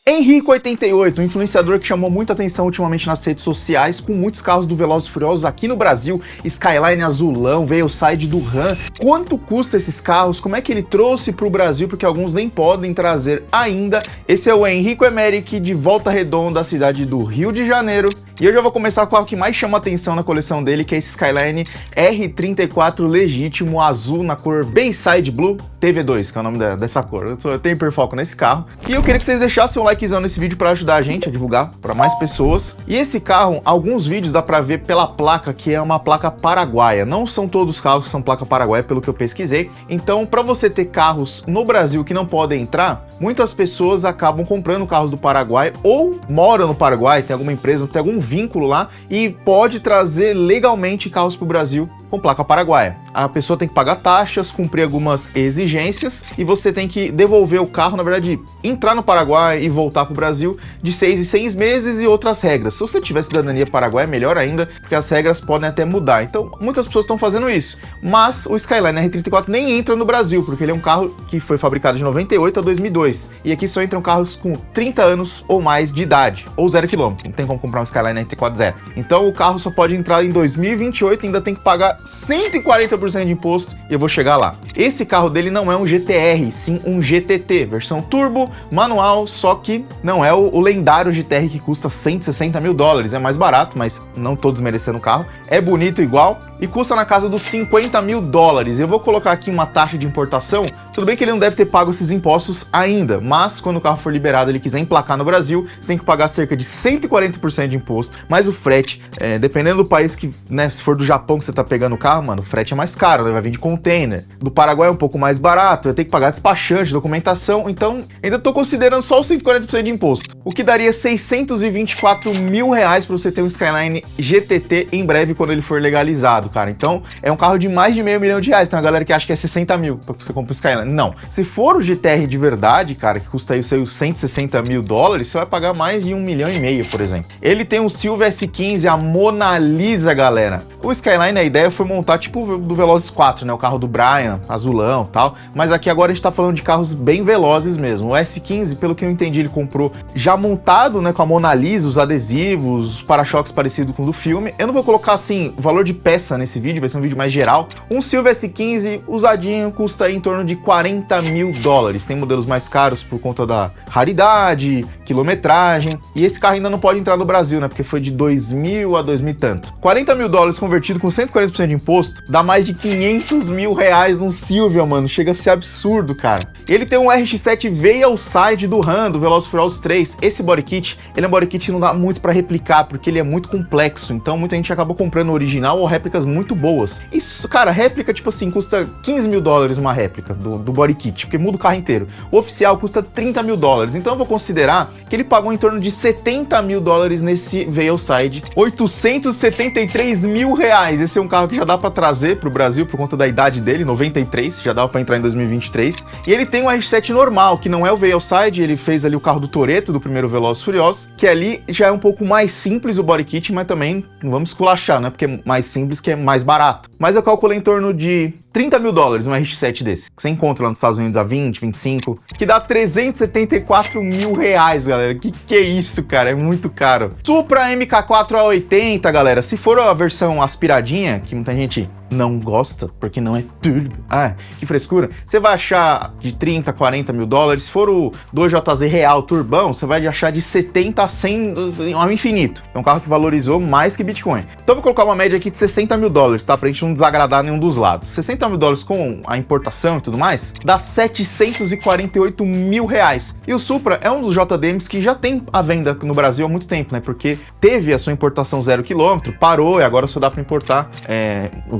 Henrico88, um influenciador que chamou muita atenção ultimamente nas redes sociais, com muitos carros do Velozes e Furiosos aqui no Brasil, Skyline azulão, Veilside do Ram. Quanto custa esses carros? Como é que ele trouxe para o Brasil? Porque alguns nem podem trazer ainda. Esse é o Henrico Emerick de Volta Redonda, a cidade do Rio de Janeiro. E eu já vou começar com o que mais chama atenção na coleção dele, que é esse Skyline R34 legítimo azul na cor Bayside Blue TV2, que é o nome dessa cor. Eu tenho hiperfoco nesse carro. E eu queria que vocês deixassem um likezão nesse vídeo para ajudar a gente a divulgar para mais pessoas. E esse carro, alguns vídeos dá para ver pela placa, que é uma placa paraguaia. Não são todos os carros que são placa paraguaia, pelo que eu pesquisei. Então, para você ter carros no Brasil que não podem entrar, muitas pessoas acabam comprando carros do Paraguai ou moram no Paraguai, tem alguma empresa, tem algum vínculo lá e pode trazer legalmente carros para o Brasil com placa paraguaia. A pessoa tem que pagar taxas, cumprir algumas exigências e você tem que devolver o carro, na verdade, entrar no Paraguai e voltar para o Brasil de 6 em 6 meses e outras regras. Se você tiver cidadania paraguaia, melhor ainda, porque as regras podem até mudar. Então, muitas pessoas estão fazendo isso. Mas o Skyline R34 nem entra no Brasil, porque ele é um carro que foi fabricado de 98 a 2002. E aqui só entram carros com 30 anos ou mais de idade, ou 0 km. Não tem como comprar um Skyline R34 zero. Então, o carro só pode entrar em 2028 e ainda tem que pagar 140% de imposto, e eu vou chegar lá. Esse carro dele não é um GTR, sim um GTT, versão turbo, manual, só que não é o lendário GTR que custa 160 mil dólares, é mais barato, mas não tô desmerecendo o carro, é bonito igual, e custa na casa dos 50 mil dólares. Eu vou colocar aqui uma taxa de importação, tudo bem que ele não deve ter pago esses impostos ainda, mas quando o carro for liberado, ele quiser emplacar no Brasil, você tem que pagar cerca de 140% de imposto, mas o frete, dependendo do país que, né, se for do Japão que você tá pegando o carro, mano, o frete é mais caro, né? Vai vir de container. Do Paraguai é um pouco mais barato, vai ter que pagar despachante, documentação, então ainda tô considerando só os 140% de imposto, o que daria 624 mil reais para você ter um Skyline GTT em breve quando ele for legalizado, cara. Então é um carro de mais de meio milhão de reais. Tem uma galera que acha que é 60 mil pra você comprar o Skyline. Não. Se for o GTR de verdade, cara, que custa aí os seus 160 mil dólares, você vai pagar mais de 1,5 milhão, por exemplo. Ele tem um Silvia S15, a Mona Lisa, galera. O Skyline, a ideia foi montar tipo do Velozes 4, né? O carro do Brian, azulão e tal. Mas aqui agora a gente tá falando de carros bem velozes mesmo. O S15, pelo que eu entendi, ele comprou já montado, né? Com a Mona Lisa, os adesivos, os para-choques parecidos com o do filme. Eu não vou colocar, assim, o valor de peça nesse vídeo, vai ser um vídeo mais geral. Um Silvia S15 usadinho custa aí em torno de 40 mil dólares. Tem modelos mais caros por conta da raridade, quilometragem. E esse carro ainda não pode entrar no Brasil, né? Porque foi de 2000 a 2000 e tanto. 40 mil dólares convertido com 140% de imposto dá mais de 500 mil reais num Silvia, mano. Chega a ser absurdo, cara. Ele tem um RX-7 Veilside do Ram, do Velozes e Furiosos 3. Esse body kit, ele é um body kit que não dá muito pra replicar, porque ele é muito complexo. Então muita gente acaba comprando o original ou réplicas muito boas. Isso, cara, réplica, tipo assim, custa 15 mil dólares uma réplica do body kit, porque muda o carro inteiro. O oficial custa 30 mil dólares. Então eu vou considerar que ele pagou em torno de 70 mil dólares nesse Veilside. 873 mil reais. Esse é um carro que já dá pra trazer pro Brasil por conta da idade dele, 93, já dava pra entrar em 2023. E ele tem um R7 normal, que não é o Veilside, ele fez ali o carro do Toretto, do primeiro Velozes e Furiosos, que ali já é um pouco mais simples o body kit, mas também não vamos esculachar, né? Porque é mais simples que é mais barato. Mas eu calculei em torno de 30 mil dólares um RX-7 desse, que você encontra lá nos Estados Unidos a 20, 25, que dá 374 mil reais, galera. Que é isso, cara? É muito caro. Supra MK4 A80, galera. Se for a versão aspiradinha, que muita gente não gosta, porque não é turbo. Ah, que frescura. Você vai achar de 30, 40 mil dólares. Se for o 2JZ Real Turbão, você vai achar de 70 a 100 ao infinito. É um carro que valorizou mais que Bitcoin. Então eu vou colocar uma média aqui de 60 mil dólares, tá? Pra gente não desagradar nenhum dos lados. 60 mil dólares com a importação e tudo mais, dá 748 mil reais. E o Supra é um dos JDMs que já tem à venda no Brasil há muito tempo, né? Porque teve a sua importação 0 km, parou e agora só dá pra importar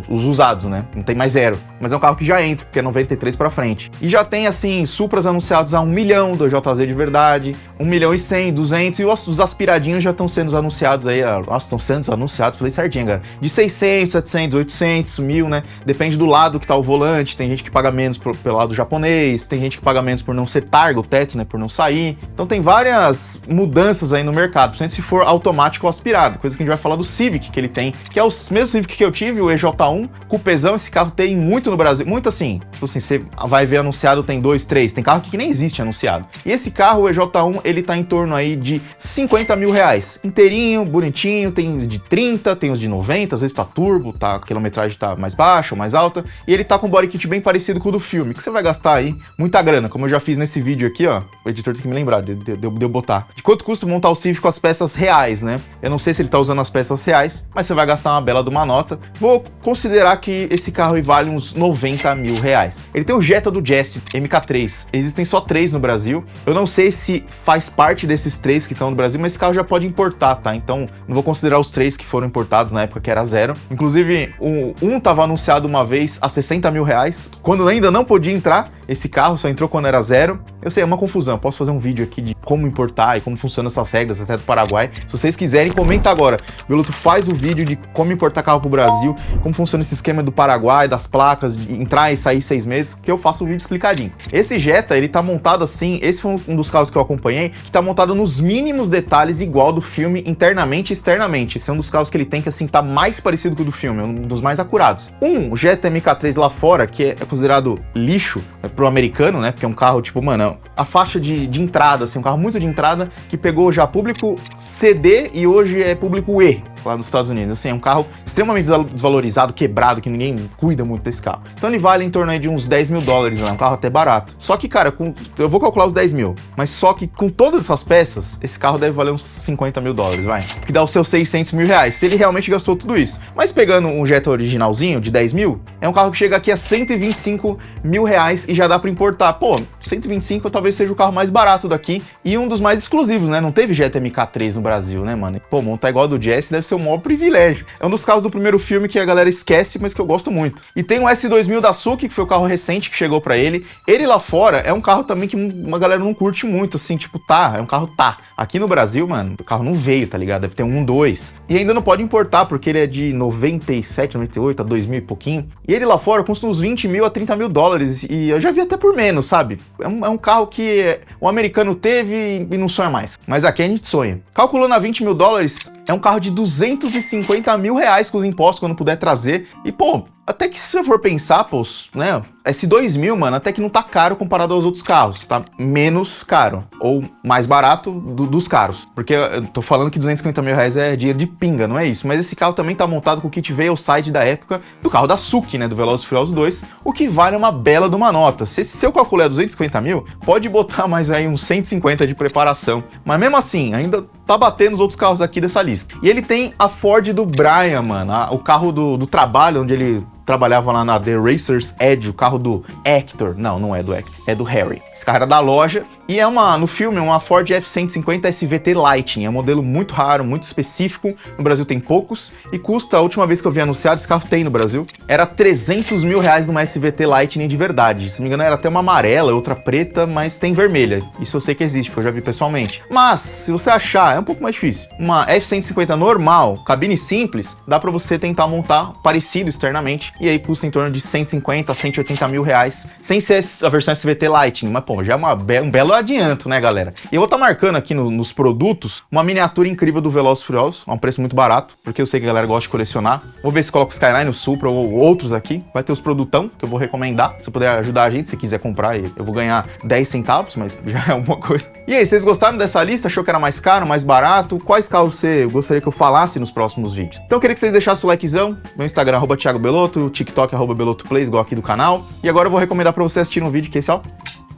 os usados, né? Não tem mais zero. Mas é um carro que já entra, porque é 93 pra frente. E já tem, assim, Supras anunciados a 1 milhão do JZ de verdade, 1 milhão e 100, 200, e os aspiradinhos já estão sendo anunciados aí, nossa, estão sendo anunciados, falei certinho, cara, de 600, 700, 800, 1000, né? Depende do lado que tá o volante, tem gente que paga menos pelo lado japonês, tem gente que paga menos por não ser targa o teto, né? Por não sair. Então tem várias mudanças aí no mercado, principalmente se for automático ou aspirado, coisa que a gente vai falar do Civic que ele tem, que é o mesmo Civic que eu tive, o EJ1, cupezão. Esse carro tem muito no Brasil, muito assim, tipo assim, você vai ver anunciado, tem 2, 3, tem carro que nem existe anunciado. E esse carro, o EJ1, ele tá em torno aí de 50 mil reais. Inteirinho, bonitinho, tem os de 30, tem os de 90, às vezes tá turbo, tá, a quilometragem tá mais baixa ou mais alta, e ele tá com um body kit bem parecido com o do filme, que você vai gastar aí muita grana, como eu já fiz nesse vídeo aqui, ó, o editor tem que me lembrar de eu botar. De quanto custa montar o Civic com as peças reais, né? Eu não sei se ele tá usando as peças reais, mas você vai gastar uma bela de uma nota. Vou considerar que esse carro aí vale uns 90 mil reais. Ele tem o Jetta do Jesse MK3, existem só 3 no Brasil, eu não sei se faz parte desses 3 que estão no Brasil, mas esse carro já pode importar, tá? Então não vou considerar os 3 que foram importados na época que era zero. Inclusive, um tava anunciado uma vez a 60 mil reais, quando ainda não podia entrar. Esse carro só entrou quando era zero. Eu sei, é uma confusão. Posso fazer um vídeo aqui de como importar e como funcionam essas regras, até do Paraguai. Se vocês quiserem, comenta agora. Veloto faz o vídeo de como importar carro pro Brasil, como funciona esse esquema do Paraguai, das placas, de entrar e sair 6 meses, que eu faço um vídeo explicadinho. Esse Jetta, ele tá montado assim, esse foi um dos carros que eu acompanhei, que tá montado nos mínimos detalhes igual do filme, internamente e externamente. Esse é um dos carros que ele tem que, assim, tá mais parecido com o do filme, um dos mais acurados. O Jetta MK3 lá fora, que é considerado lixo, pro americano, né? Porque é um carro, tipo, mano, a faixa de entrada, assim, um carro muito de entrada, que pegou já público CD e hoje é público E, lá nos Estados Unidos. Assim, é um carro extremamente desvalorizado, quebrado, que ninguém cuida muito desse carro. Então ele vale em torno aí de uns 10 mil dólares, né? Um carro até barato. Só que, cara, eu vou calcular os 10 mil, mas só que com todas essas peças, esse carro deve valer uns 50 mil dólares, vai. Que dá os seus 600 mil reais, se ele realmente gastou tudo isso. Mas pegando um Jetta originalzinho, de 10 mil, é um carro que chega aqui a 125 mil reais e já dá pra importar. Pô, 125 talvez seja o carro mais barato daqui e um dos mais exclusivos, né? Não teve Jetta MK3 no Brasil, né, mano? Pô, montar igual a do Jesse deve ser o maior privilégio. É um dos carros do primeiro filme que a galera esquece, mas que eu gosto muito. E tem o S2000 da Suzuki, que foi o carro recente que chegou pra ele. Ele lá fora é um carro também que uma galera não curte muito, assim, tipo, é um carro Aqui no Brasil, mano, o carro não veio, tá ligado? Deve ter um 2. E ainda não pode importar, porque ele é de 97, 98 a 2000 e pouquinho. E ele lá fora custa uns 20 mil a 30 mil dólares. E eu já vi até por menos, sabe? É um carro que o americano teve e não sonha mais. Mas aqui a gente sonha. Calculando a 20 mil dólares, é um carro de 250 mil reais com os impostos quando puder trazer. E, pô, até que se você for pensar, pô, né, S2000, mano, até que não tá caro comparado aos outros carros, tá menos caro, ou mais barato dos caros, porque eu tô falando que 250 mil reais é dinheiro de pinga, não é isso, mas esse carro também tá montado com o kit Veilside da época do carro da Suzuki, né, do Velozes e Furiosos 2, o que vale uma bela de uma nota. Se eu calcular 250 mil, pode botar mais aí uns 150 de preparação, mas mesmo assim, ainda tá batendo os outros carros aqui dessa lista. E ele tem a Ford do Brian, mano, o carro do trabalho, onde ele trabalhava lá na The Racer's Edge, o carro do Hector. Não é do Hector, é do Harry. Esse carro era da loja e é no filme, uma Ford F-150 SVT Lightning. É um modelo muito raro, muito específico. No Brasil tem poucos e custa, a última vez que eu vi anunciado, esse carro tem no Brasil, era 300 mil reais numa SVT Lightning de verdade. Se não me engano, era até uma amarela, outra preta, mas tem vermelha. Isso eu sei que existe, porque eu já vi pessoalmente. Mas, se você achar, é um pouco mais difícil. Uma F-150 normal, cabine simples, dá pra você tentar montar parecido externamente. E aí custa em torno de 150 a 180 mil reais, sem ser a versão SVT Lightning. Mas, pô, já é um belo adianto, né, galera? E eu vou estar marcando aqui nos produtos uma miniatura incrível do Velozes e Furiosos, a um preço muito barato, porque eu sei que a galera gosta de colecionar. Vou ver se coloco o Skyline, o Supra ou outros aqui. Vai ter os produtão, que eu vou recomendar. Se puder ajudar a gente, se quiser comprar, eu vou ganhar 10 centavos, mas já é alguma coisa. E aí, vocês gostaram dessa lista? Achou que era mais caro, mais barato? Quais carros você gostaria que eu falasse nos próximos vídeos? Então eu queria que vocês deixassem o likezão, meu Instagram, @Thiago Belotto, o TikTok, @BelottoPlays, igual aqui do canal. E agora eu vou recomendar pra você assistir um vídeo que esse, ó,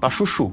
tá chuchu.